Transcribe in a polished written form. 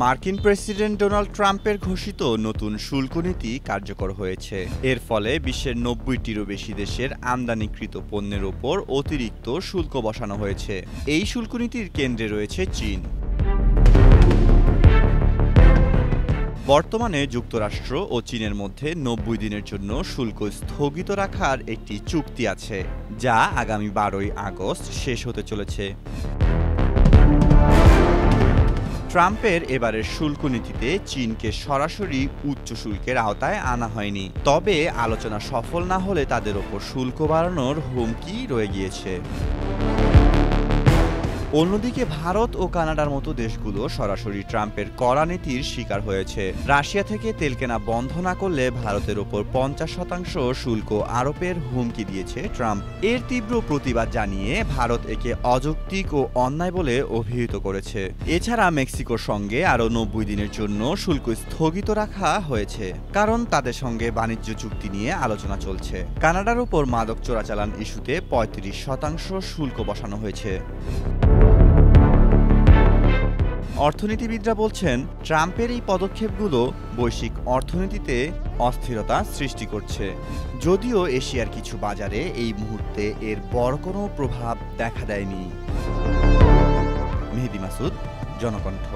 মার্কিন president Donald ট্রাম্পের ঘোষিত নতুন শুল্ক নীতি কার্যকর হয়েছে। এর ফলে বিশ্বের ৯০টিরও বেশি দেশের আমদানিকৃত পণ্যের ওপর অতিরিক্ত শুল্ক বসানো হয়েছে। এই শুল্ক নীতির কেন্দ্রে রয়েছে চীন। বর্তমানে যুক্তরাষ্ট্র ও চীনের মধ্যে ৯০ দিনের জন্য শুল্ক স্থগিত রাখার একটি চুক্তি আছে, যা আগামী ১২ই আগস্ট শেষ হতে চলেছে। ট্রাম্পের এবারের শুল্ক নীতিতে চীনকে সরাসরি উচ্চ শুল্কের আওতায় আনা হয়নি, তবে আলোচনা সফল না হলে তাদের ওপর শুল্ক বাড়ানোর হুমকি রয়ে গিয়েছে। অন্যদিকে ভারত ও কানাডার মতো দেশগুলো সরাসরি ট্রাম্পের কড়া নীতির শিকার হয়েছে। রাশিয়া থেকে তেল কেনা বন্ধ না করলে ভারতের ওপর ৫০% শুল্ক আরোপের হুমকি দিয়েছে ট্রাম্প। এর তীব্র প্রতিবাদ জানিয়ে ভারত একে অযৌক্তিক ও অন্যায় বলে অভিহিত করেছে। এছাড়া মেক্সিকোর সঙ্গে আরও ৯০ দিনের জন্য শুল্ক স্থগিত রাখা হয়েছে, কারণ তাদের সঙ্গে বাণিজ্য চুক্তি নিয়ে আলোচনা চলছে। কানাডার ওপর মাদক চোরাচালান ইস্যুতে ৩৫% শুল্ক বসানো হয়েছে। অর্থনীতিবিদরা বলছেন, ট্রাম্পের এই পদক্ষেপগুলো বৈশ্বিক অর্থনীতিতে অস্থিরতা সৃষ্টি করছে। যদিও এশিয়ার কিছু বাজারে এই মুহূর্তে এর বড় কোনো প্রভাব দেখা দেয়নি। মেহেদী মাসুদ, জনকণ্ঠ।